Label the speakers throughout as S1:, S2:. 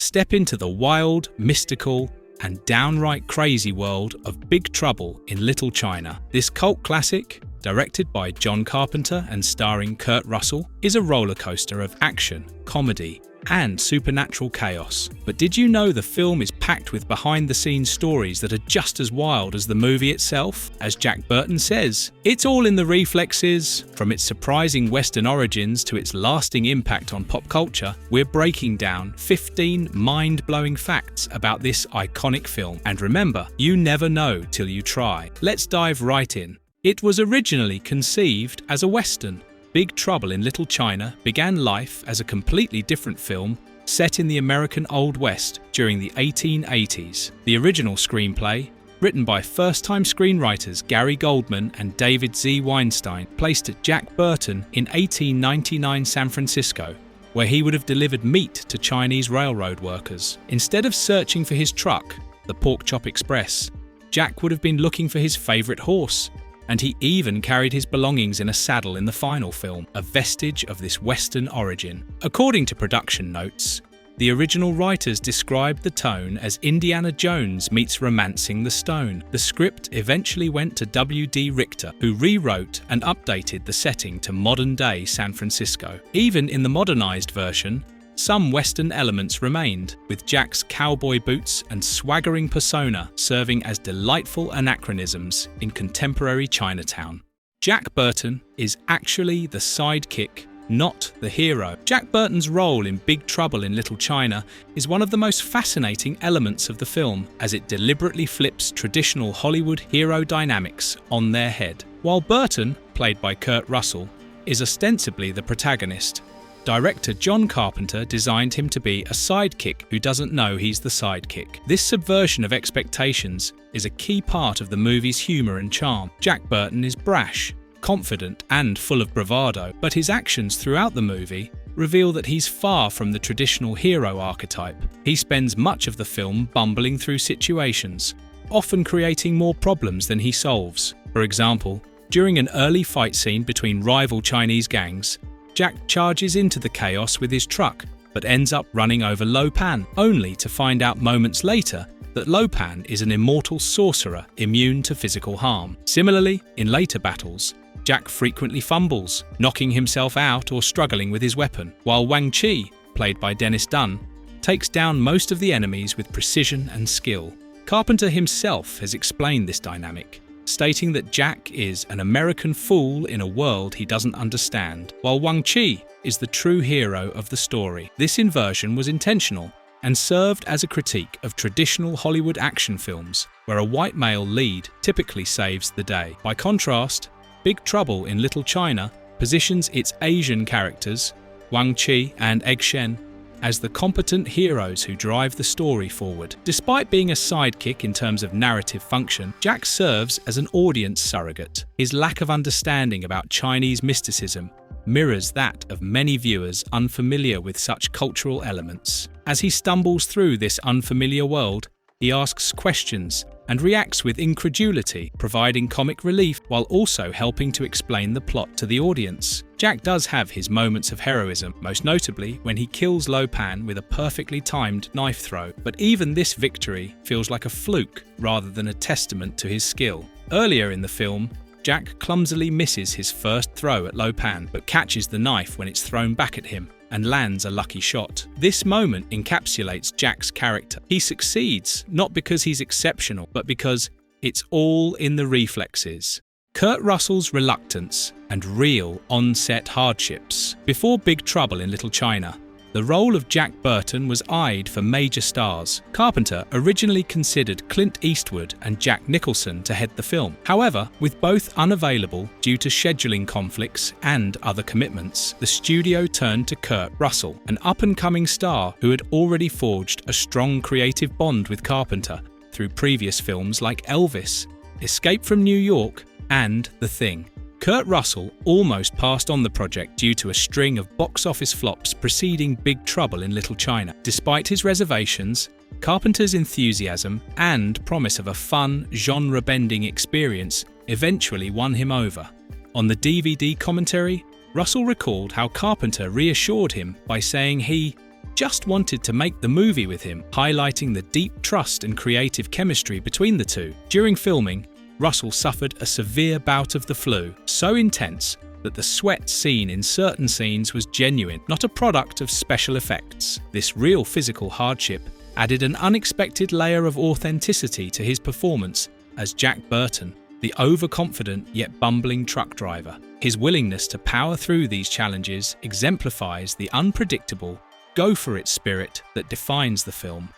S1: Step into the wild, mystical, and downright crazy world of Big Trouble in Little China. This cult classic, directed by John Carpenter and starring Kurt Russell, is a roller coaster of action, comedy, and supernatural chaos. But did you know the film is packed with behind-the-scenes stories that are just as wild as the movie itself? As Jack Burton says, "It's all in the reflexes." From its surprising Western origins to its lasting impact on pop culture, we're breaking down 15 mind-blowing facts about this iconic film. And remember, you never know till you try. Let's dive right in. It was originally conceived as a Western. Big Trouble in Little China began life as a completely different film set in the American Old West during the 1880s. The original screenplay, written by first-time screenwriters Gary Goldman and David Z. Weinstein, placed Jack Burton in 1899 San Francisco, where he would have delivered meat to Chinese railroad workers. Instead of searching for his truck, the Pork Chop Express, Jack would have been looking for his favorite horse, and he even carried his belongings in a saddle in the final film, a vestige of this Western origin. According to production notes, the original writers described the tone as Indiana Jones meets Romancing the Stone. The script eventually went to W.D. Richter, who rewrote and updated the setting to modern-day San Francisco. Even in the modernized version, some Western elements remained, with Jack's cowboy boots and swaggering persona serving as delightful anachronisms in contemporary Chinatown. Jack Burton is actually the sidekick, not the hero. Jack Burton's role in Big Trouble in Little China is one of the most fascinating elements of the film, as it deliberately flips traditional Hollywood hero dynamics on their head. While Burton, played by Kurt Russell, is ostensibly the protagonist, director John Carpenter designed him to be a sidekick who doesn't know he's the sidekick. This subversion of expectations is a key part of the movie's humour and charm. Jack Burton is brash, confident, and full of bravado, but his actions throughout the movie reveal that he's far from the traditional hero archetype. He spends much of the film bumbling through situations, often creating more problems than he solves. For example, during an early fight scene between rival Chinese gangs, Jack charges into the chaos with his truck, but ends up running over Lo Pan, only to find out moments later that Lo Pan is an immortal sorcerer immune to physical harm. Similarly, in later battles, Jack frequently fumbles, knocking himself out or struggling with his weapon, while Wang Chi, played by Dennis Dunn, takes down most of the enemies with precision and skill. Carpenter himself has explained this dynamic, stating that Jack is an American fool in a world he doesn't understand, while Wang Chi is the true hero of the story. This inversion was intentional and served as a critique of traditional Hollywood action films, where a white male lead typically saves the day. By contrast, Big Trouble in Little China positions its Asian characters, Wang Chi and Egg Shen, as the competent heroes who drive the story forward. Despite being a sidekick in terms of narrative function, Jack serves as an audience surrogate. His lack of understanding about Chinese mysticism mirrors that of many viewers unfamiliar with such cultural elements. As he stumbles through this unfamiliar world, he asks questions and reacts with incredulity, providing comic relief while also helping to explain the plot to the audience. Jack does have his moments of heroism, most notably when he kills Lo Pan with a perfectly timed knife throw, but even this victory feels like a fluke rather than a testament to his skill. Earlier in the film, Jack clumsily misses his first throw at Lo Pan, but catches the knife when it's thrown back at him and lands a lucky shot. This moment encapsulates Jack's character. He succeeds not because he's exceptional, but because it's all in the reflexes. Kurt Russell's reluctance and real on-set hardships. Before Big Trouble in Little China, the role of Jack Burton was eyed for major stars. Carpenter originally considered Clint Eastwood and Jack Nicholson to head the film. However, with both unavailable due to scheduling conflicts and other commitments, the studio turned to Kurt Russell, an up-and-coming star who had already forged a strong creative bond with Carpenter through previous films like Elvis, Escape from New York, and The Thing. Kurt Russell almost passed on the project due to a string of box office flops preceding Big Trouble in Little China. Despite his reservations, Carpenter's enthusiasm and promise of a fun, genre-bending experience eventually won him over. On the DVD commentary, Russell recalled how Carpenter reassured him by saying he just wanted to make the movie with him, highlighting the deep trust and creative chemistry between the two. During filming, Russell suffered a severe bout of the flu, so intense that the sweat seen in certain scenes was genuine, not a product of special effects. This real physical hardship added an unexpected layer of authenticity to his performance as Jack Burton, the overconfident yet bumbling truck driver. His willingness to power through these challenges exemplifies the unpredictable, go-for-it spirit that defines the film.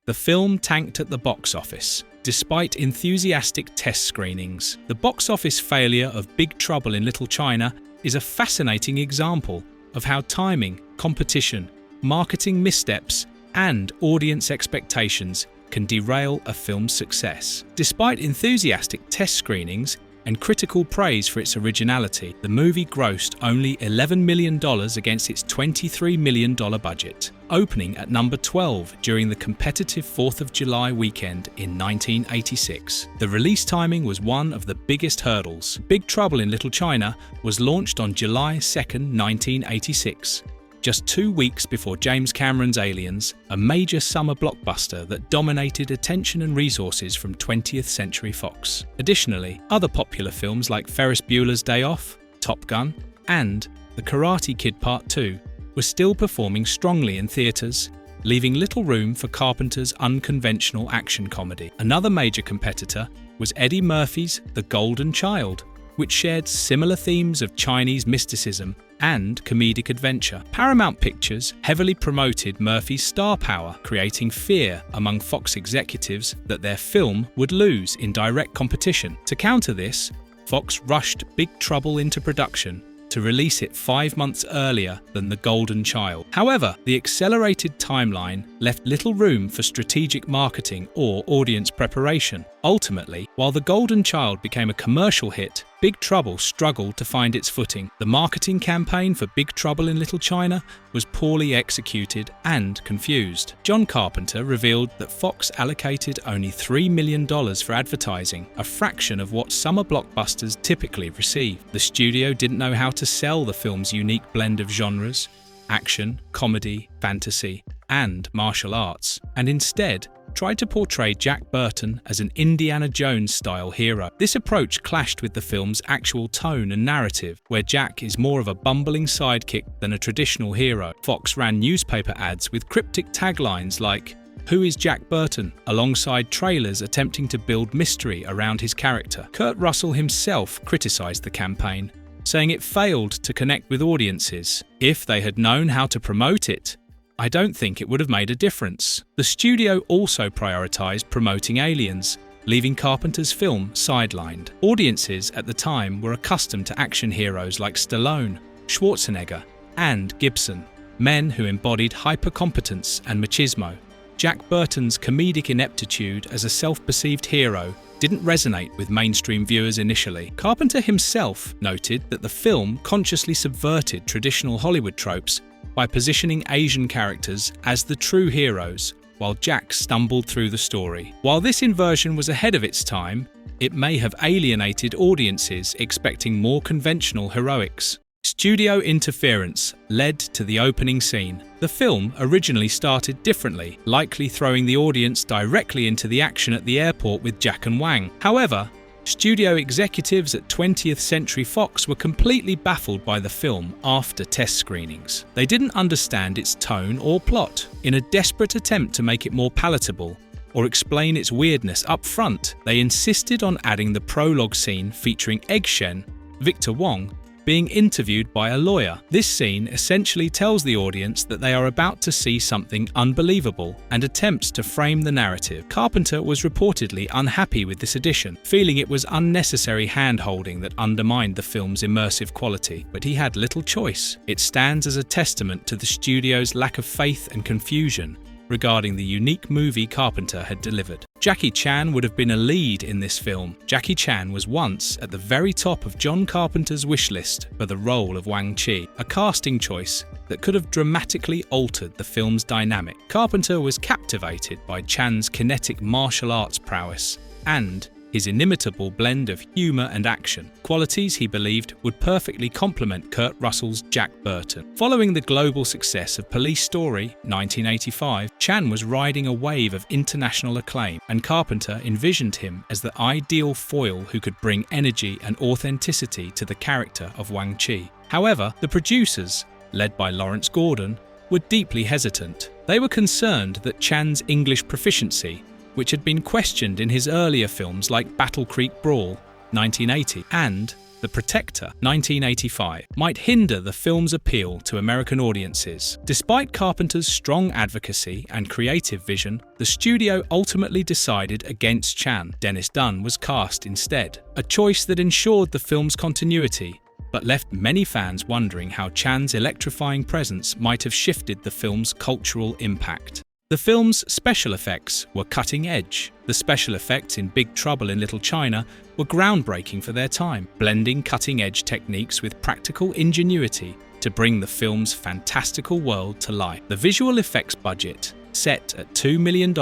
S1: The film tanked at the box office. Despite enthusiastic test screenings, the box office failure of Big Trouble in Little China is a fascinating example of how timing, competition, marketing missteps, and audience expectations can derail a film's success. Despite enthusiastic test screenings and critical praise for its originality, the movie grossed only $11 million against its $23 million budget, opening at number 12 during the competitive 4th of July weekend in 1986. The release timing was one of the biggest hurdles. Big Trouble in Little China was launched on July 2, 1986. Just 2 weeks before James Cameron's Aliens, a major summer blockbuster that dominated attention and resources from 20th Century Fox. Additionally, other popular films like Ferris Bueller's Day Off, Top Gun, and The Karate Kid Part 2 were still performing strongly in theaters, leaving little room for Carpenter's unconventional action comedy. Another major competitor was Eddie Murphy's The Golden Child, which shared similar themes of Chinese mysticism and comedic adventure. Paramount Pictures heavily promoted Murphy's star power, creating fear among Fox executives that their film would lose in direct competition. To counter this, Fox rushed Big Trouble into production to release it 5 months earlier than The Golden Child. However, the accelerated timeline left little room for strategic marketing or audience preparation. Ultimately, while The Golden Child became a commercial hit, Big Trouble struggled to find its footing. The marketing campaign for Big Trouble in Little China was poorly executed and confused. John Carpenter revealed that Fox allocated only $3 million for advertising, a fraction of what summer blockbusters typically receive. The studio didn't know how to sell the film's unique blend of genres, action, comedy, fantasy, and martial arts, and instead tried to portray Jack Burton as an Indiana Jones-style hero. This approach clashed with the film's actual tone and narrative, where Jack is more of a bumbling sidekick than a traditional hero. Fox ran newspaper ads with cryptic taglines like, "Who is Jack Burton?" alongside trailers attempting to build mystery around his character. Kurt Russell himself criticized the campaign, saying it failed to connect with audiences. If they had known how to promote it, I don't think it would have made a difference. The studio also prioritized promoting Aliens, leaving Carpenter's film sidelined. Audiences at the time were accustomed to action heroes like Stallone, Schwarzenegger, and Gibson, men who embodied hypercompetence and machismo. Jack Burton's comedic ineptitude as a self-perceived hero didn't resonate with mainstream viewers initially. Carpenter himself noted that the film consciously subverted traditional Hollywood tropes by positioning Asian characters as the true heroes, while Jack stumbled through the story. While this inversion was ahead of its time, it may have alienated audiences expecting more conventional heroics. Studio interference led to the opening scene. The film originally started differently, likely throwing the audience directly into the action at the airport with Jack and Wang. However, studio executives at 20th Century Fox were completely baffled by the film after test screenings. They didn't understand its tone or plot. In a desperate attempt to make it more palatable or explain its weirdness up front, they insisted on adding the prologue scene featuring Egg Shen, Victor Wong, being interviewed by a lawyer. This scene essentially tells the audience that they are about to see something unbelievable and attempts to frame the narrative. Carpenter was reportedly unhappy with this addition, feeling it was unnecessary hand-holding that undermined the film's immersive quality. But he had little choice. It stands as a testament to the studio's lack of faith and confusion regarding the unique movie Carpenter had delivered. Jackie Chan would have been a lead in this film. Jackie Chan was once at the very top of John Carpenter's wish list for the role of Wang Chi, a casting choice that could have dramatically altered the film's dynamic. Carpenter was captivated by Chan's kinetic martial arts prowess and his inimitable blend of humour and action, qualities he believed would perfectly complement Kurt Russell's Jack Burton. Following the global success of Police Story, 1985, Chan was riding a wave of international acclaim, and Carpenter envisioned him as the ideal foil who could bring energy and authenticity to the character of Wang Chi. However, the producers, led by Lawrence Gordon, were deeply hesitant. They were concerned that Chan's English proficiency, which had been questioned in his earlier films like Battle Creek Brawl, 1980, and The Protector, 1985, might hinder the film's appeal to American audiences. Despite Carpenter's strong advocacy and creative vision, the studio ultimately decided against Chan. Dennis Dunn was cast instead, a choice that ensured the film's continuity, but left many fans wondering how Chan's electrifying presence might have shifted the film's cultural impact. The film's special effects were cutting edge. The special effects in Big Trouble in Little China were groundbreaking for their time, blending cutting-edge techniques with practical ingenuity to bring the film's fantastical world to life. The visual effects budget, set at $2 million,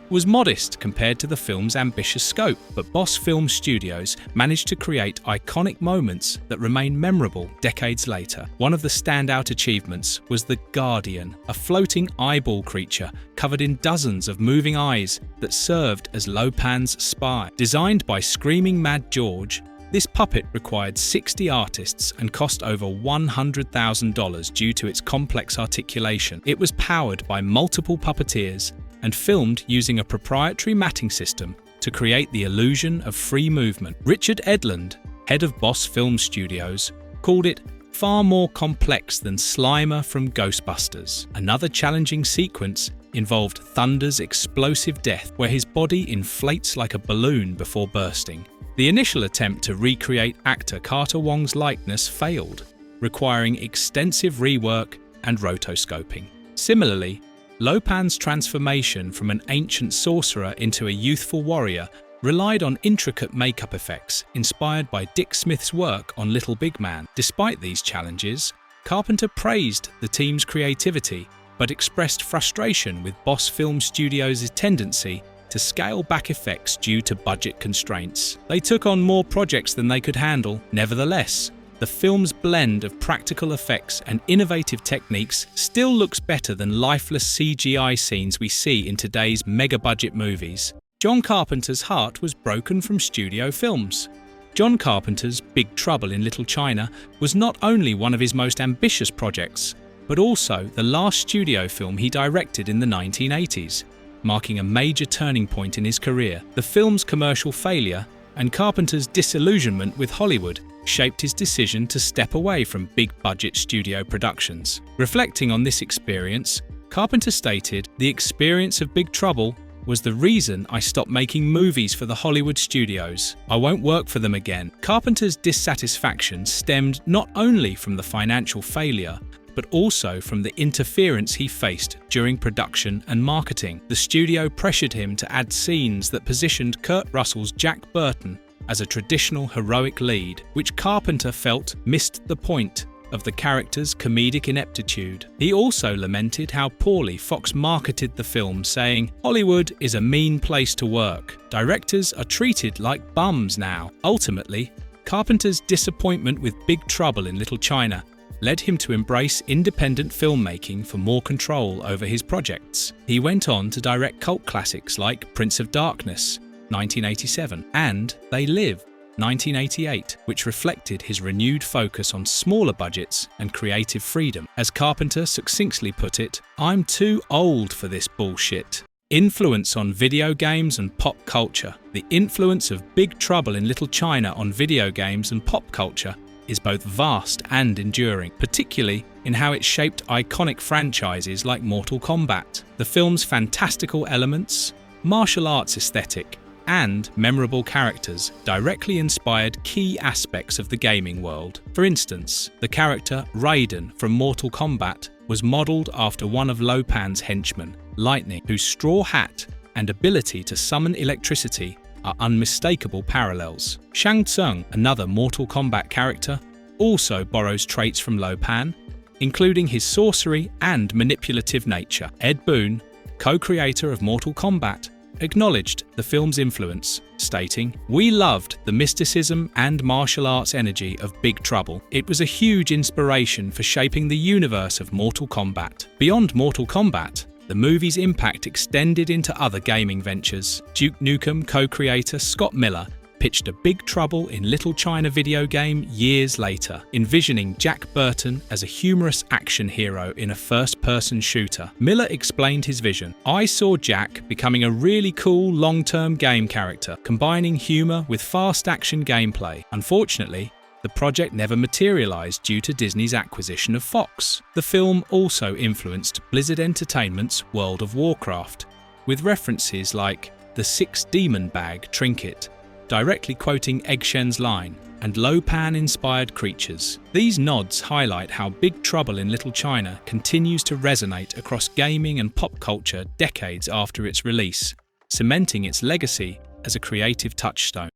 S1: was modest compared to the film's ambitious scope, but Boss Film Studios managed to create iconic moments that remain memorable decades later. One of the standout achievements was the Guardian, a floating eyeball creature covered in dozens of moving eyes that served as Lo Pan's spy. Designed by Screaming Mad George, this puppet required 60 artists and cost over $100,000 due to its complex articulation. It was powered by multiple puppeteers and filmed using a proprietary matting system to create the illusion of free movement. Richard Edlund, head of Boss Film Studios, called it far more complex than Slimer from Ghostbusters. Another challenging sequence involved Thunder's explosive death, where his body inflates like a balloon before bursting. The initial attempt to recreate actor Carter Wong's likeness failed, requiring extensive rework and rotoscoping. Similarly, Lo Pan's transformation from an ancient sorcerer into a youthful warrior relied on intricate makeup effects inspired by Dick Smith's work on Little Big Man. Despite these challenges, Carpenter praised the team's creativity but expressed frustration with Boss Film Studios' tendency to scale back effects due to budget constraints. They took on more projects than they could handle. Nevertheless, the film's blend of practical effects and innovative techniques still looks better than lifeless CGI scenes we see in today's mega-budget movies. John Carpenter's heart was broken from studio films. John Carpenter's Big Trouble in Little China was not only one of his most ambitious projects, but also the last studio film he directed in the 1980s, marking a major turning point in his career. The film's commercial failure and Carpenter's disillusionment with Hollywood shaped his decision to step away from big-budget studio productions. Reflecting on this experience, Carpenter stated, "The experience of Big Trouble was the reason I stopped making movies for the Hollywood studios. I won't work for them again." Carpenter's dissatisfaction stemmed not only from the financial failure, but also from the interference he faced during production and marketing. The studio pressured him to add scenes that positioned Kurt Russell's Jack Burton as a traditional heroic lead, which Carpenter felt missed the point of the character's comedic ineptitude. He also lamented how poorly Fox marketed the film, saying, "Hollywood is a mean place to work. Directors are treated like bums now." Ultimately, Carpenter's disappointment with Big Trouble in Little China led him to embrace independent filmmaking for more control over his projects. He went on to direct cult classics like Prince of Darkness, 1987, and They Live, 1988, which reflected his renewed focus on smaller budgets and creative freedom. As Carpenter succinctly put it, "I'm too old for this bullshit." Influence on video games and pop culture. The influence of Big Trouble in Little China on video games and pop culture is both vast and enduring, particularly in how it shaped iconic franchises like Mortal Kombat. The film's fantastical elements, martial arts aesthetic, and memorable characters directly inspired key aspects of the gaming world. For instance, the character Raiden from Mortal Kombat was modelled after one of Lo Pan's henchmen, Lightning, whose straw hat and ability to summon electricity are unmistakable parallels. Shang Tsung, another Mortal Kombat character, also borrows traits from Lo Pan, including his sorcery and manipulative nature. Ed Boon, co-creator of Mortal Kombat, acknowledged the film's influence, stating, "We loved the mysticism and martial arts energy of Big Trouble. It was a huge inspiration for shaping the universe of Mortal Kombat." Beyond Mortal Kombat, the movie's impact extended into other gaming ventures. Duke Nukem co-creator Scott Miller pitched a Big Trouble in Little China video game years later, envisioning Jack Burton as a humorous action hero in a first-person shooter. Miller explained his vision. "I saw Jack becoming a really cool long-term game character, combining humor with fast action gameplay. Unfortunately, the project never materialized due to Disney's acquisition of Fox." The film also influenced Blizzard Entertainment's World of Warcraft, with references like the Six Demon Bag trinket, directly quoting Egg Shen's line, and Lo-Pan-inspired creatures. These nods highlight how Big Trouble in Little China continues to resonate across gaming and pop culture decades after its release, cementing its legacy as a creative touchstone.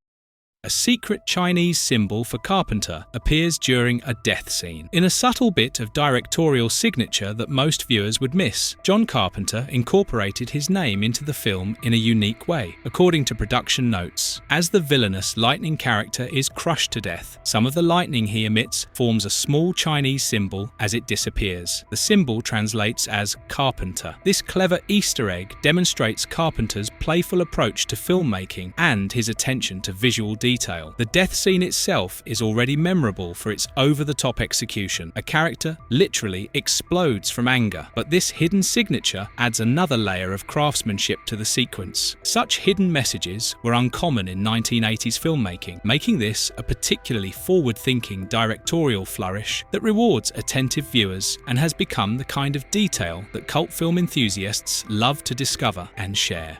S1: A secret Chinese symbol for Carpenter appears during a death scene. In a subtle bit of directorial signature that most viewers would miss, John Carpenter incorporated his name into the film in a unique way. According to production notes, as the villainous lightning character is crushed to death, some of the lightning he emits forms a small Chinese symbol as it disappears. The symbol translates as Carpenter. This clever Easter egg demonstrates Carpenter's playful approach to filmmaking and his attention to visual detail. The death scene itself is already memorable for its over-the-top execution. A character literally explodes from anger, but this hidden signature adds another layer of craftsmanship to the sequence. Such hidden messages were uncommon in 1980s filmmaking, making this a particularly forward-thinking directorial flourish that rewards attentive viewers and has become the kind of detail that cult film enthusiasts love to discover and share.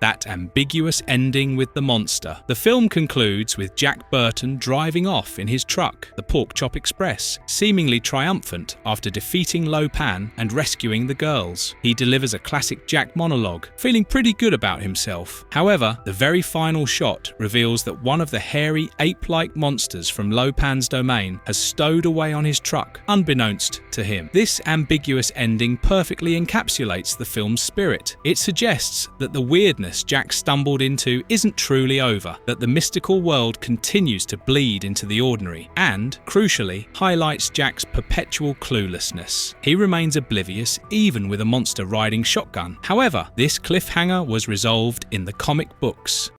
S1: That ambiguous ending with the monster. The film concludes with Jack Burton driving off in his truck, the Pork Chop Express, seemingly triumphant after defeating Lo-Pan and rescuing the girls. He delivers a classic Jack monologue, feeling pretty good about himself. However, the very final shot reveals that one of the hairy ape-like monsters from Lo-Pan's domain has stowed away on his truck, unbeknownst to him. This ambiguous ending perfectly encapsulates the film's spirit. It suggests that the weirdness Jack stumbled into isn't truly over, that the mystical world continues to bleed into the ordinary, and, crucially, highlights Jack's perpetual cluelessness. He remains oblivious even with a monster riding shotgun. However, this cliffhanger was resolved in the comic books.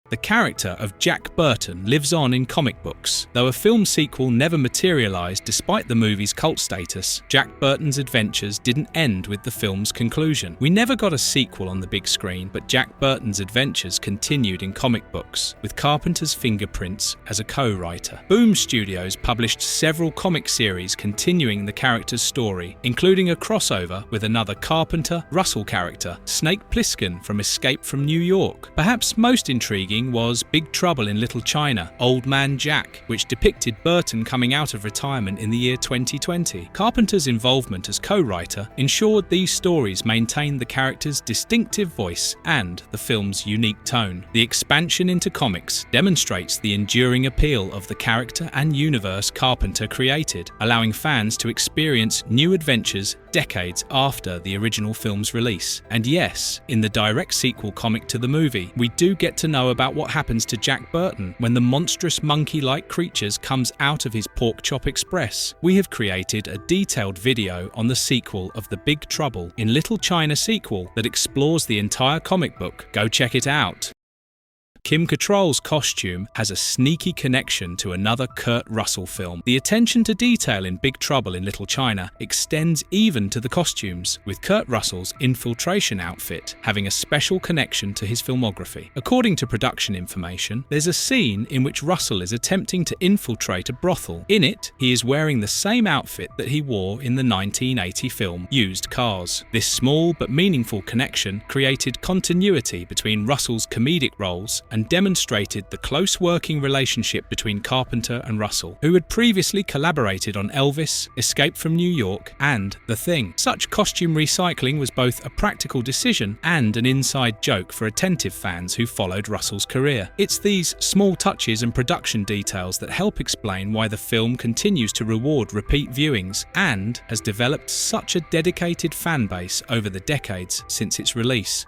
S1: The character of Jack Burton lives on in comic books. Though a film sequel never materialized despite the movie's cult status, Jack Burton's adventures didn't end with the film's conclusion. We never got a sequel on the big screen, but Jack Burton's adventures continued in comic books, with Carpenter's fingerprints as a co-writer. Boom Studios published several comic series continuing the character's story, including a crossover with another Carpenter-Russell character, Snake Plissken from Escape from New York. Perhaps most intriguing was Big Trouble in Little China, Old Man Jack, which depicted Burton coming out of retirement in the year 2020. Carpenter's involvement as co-writer ensured these stories maintained the character's distinctive voice and the film's unique tone. The expansion into comics demonstrates the enduring appeal of the character and universe Carpenter created, allowing fans to experience new adventures decades after the original film's release. And yes, in the direct sequel comic to the movie, we do get to know about what happens to Jack Burton when the monstrous monkey-like creatures comes out of his Pork Chop Express. We have created a detailed video on the sequel of the Big Trouble in Little China sequel that explores the entire comic book. Go check it out. Kim Cattrall's costume has a sneaky connection to another Kurt Russell film. The attention to detail in Big Trouble in Little China extends even to the costumes, with Kurt Russell's infiltration outfit having a special connection to his filmography. According to production information, there's a scene in which Russell is attempting to infiltrate a brothel. In it, he is wearing the same outfit that he wore in the 1980 film Used Cars. This small but meaningful connection created continuity between Russell's comedic roles and demonstrated the close working relationship between Carpenter and Russell, who had previously collaborated on Elvis, Escape from New York, and The Thing. Such costume recycling was both a practical decision and an inside joke for attentive fans who followed Russell's career. It's these small touches and production details that help explain why the film continues to reward repeat viewings and has developed such a dedicated fan base over the decades since its release.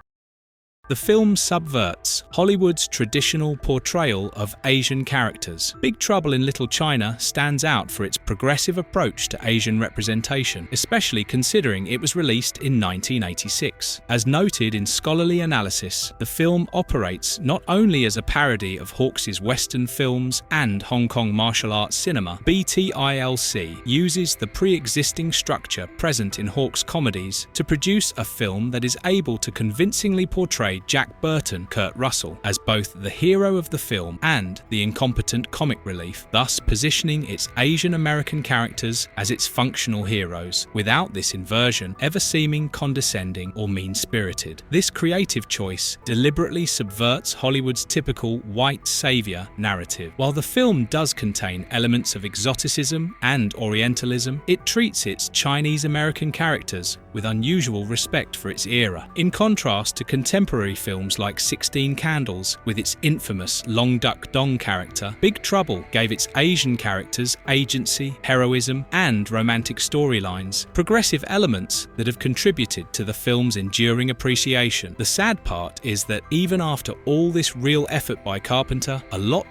S1: The film subverts Hollywood's traditional portrayal of Asian characters. Big Trouble in Little China stands out for its progressive approach to Asian representation, especially considering it was released in 1986. As noted in scholarly analysis, the film operates not only as a parody of Hawks' Western films and Hong Kong martial arts cinema. BTILC uses the pre-existing structure present in Hawks' comedies to produce a film that is able to convincingly portray Jack Burton, Kurt Russell, as both the hero of the film and the incompetent comic relief, thus positioning its Asian American characters as its functional heroes, without this inversion ever seeming condescending or mean-spirited. This creative choice deliberately subverts Hollywood's typical white savior narrative. While the film does contain elements of exoticism and Orientalism, it treats its Chinese American characters with unusual respect for its era. In contrast to contemporary films like 16 Candles with its infamous Long Duck Dong character, Big Trouble gave its Asian characters agency, heroism, and romantic storylines, progressive elements that have contributed to the film's enduring appreciation. The sad part is that even after all this real effort by Carpenter,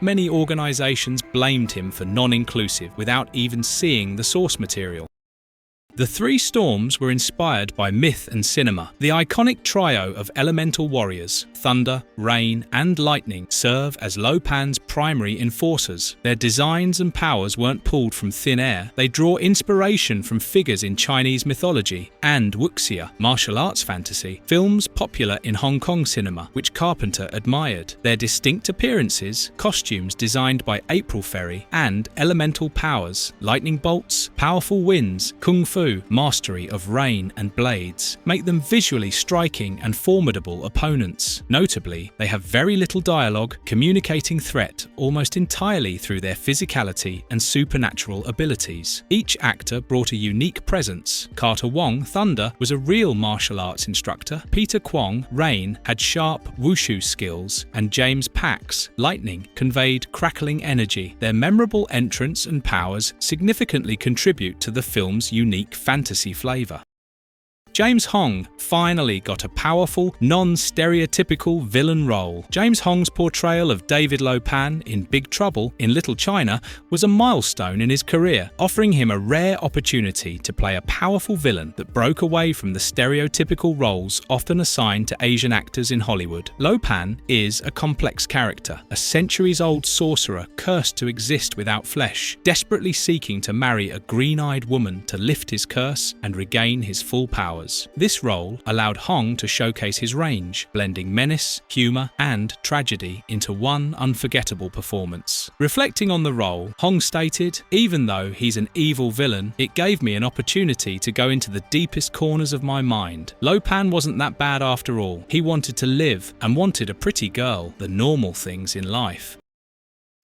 S1: many organizations blamed him for non-inclusive without even seeing the source material. The Three Storms were inspired by myth and cinema. The iconic trio of elemental warriors, thunder, rain, and lightning, serve as Lo Pan's primary enforcers. Their designs and powers weren't pulled from thin air. They draw inspiration from figures in Chinese mythology and wuxia, martial arts fantasy, films popular in Hong Kong cinema, which Carpenter admired. Their distinct appearances, costumes designed by April Ferry, and elemental powers, lightning bolts, powerful winds, kung fu, mastery of rain and blades, make them visually striking and formidable opponents. Notably, they have very little dialogue, communicating threat almost entirely through their physicality and supernatural abilities. Each actor brought a unique presence. Carter Wong, Thunder, was a real martial arts instructor. Peter Kwong, Rain, had sharp wushu skills, and James Pax, Lightning, conveyed crackling energy. Their memorable entrance and powers significantly contribute to the film's unique fantasy flavor. James Hong finally got a powerful, non-stereotypical villain role. James Hong's portrayal of David Lo Pan in Big Trouble in Little China was a milestone in his career, offering him a rare opportunity to play a powerful villain that broke away from the stereotypical roles often assigned to Asian actors in Hollywood. Lo Pan is a complex character, a centuries-old sorcerer cursed to exist without flesh, desperately seeking to marry a green-eyed woman to lift his curse and regain his full powers. This role allowed Hong to showcase his range, blending menace, humor, and tragedy into one unforgettable performance. Reflecting on the role, Hong stated, "Even though he's an evil villain, it gave me an opportunity to go into the deepest corners of my mind. Lo Pan wasn't that bad after all. He wanted to live and wanted a pretty girl, the normal things in life."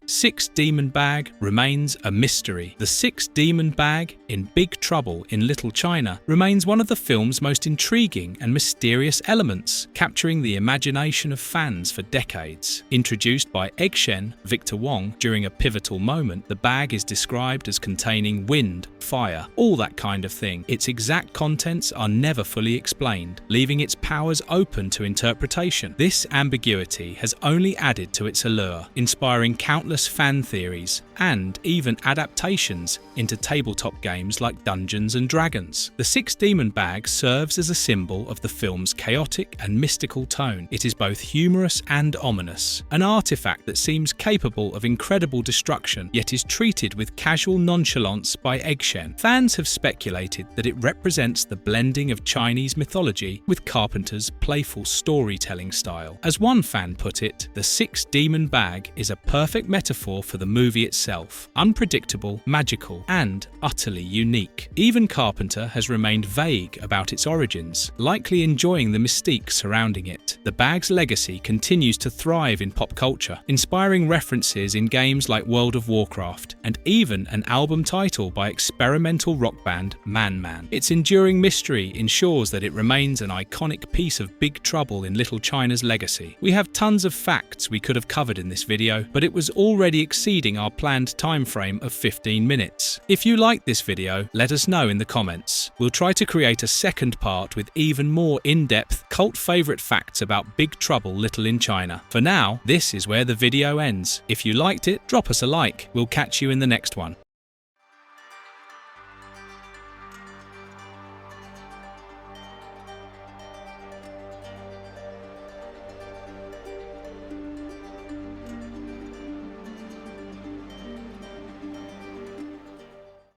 S1: Six Demon Bag remains a mystery. The Six Demon Bag in Big Trouble in Little China remains one of the film's most intriguing and mysterious elements, capturing the imagination of fans for decades. Introduced by Egg Shen, Victor Wong, during a pivotal moment, the bag is described as containing wind, fire, all that kind of thing. Its exact contents are never fully explained, leaving its powers open to interpretation. This ambiguity has only added to its allure, inspiring countless fan theories and even adaptations into tabletop games like Dungeons and Dragons. The Six Demon Bag serves as a symbol of the film's chaotic and mystical tone. It is both humorous and ominous, an artifact that seems capable of incredible destruction, yet is treated with casual nonchalance by Egg Shen. Fans have speculated that it represents the blending of Chinese mythology with Carpenter's playful storytelling style. As one fan put it, the Six Demon Bag is a perfect metaphor for the movie itself, unpredictable, magical, and utterly unique. Even Carpenter has remained vague about its origins, likely enjoying the mystique surrounding it. The bag's legacy continues to thrive in pop culture, inspiring references in games like World of Warcraft, and even an album title by experimental experimental rock band Man Man. Its enduring mystery ensures that it remains an iconic piece of Big Trouble in Little China's legacy. We have tons of facts we could have covered in this video, but it was already exceeding our planned time frame of 15 minutes. If you liked this video, let us know in the comments. We'll try to create a second part with even more in-depth, cult favorite facts about Big Trouble Little in China. For now, this is where the video ends. If you liked it, drop us a like. We'll catch you in the next one.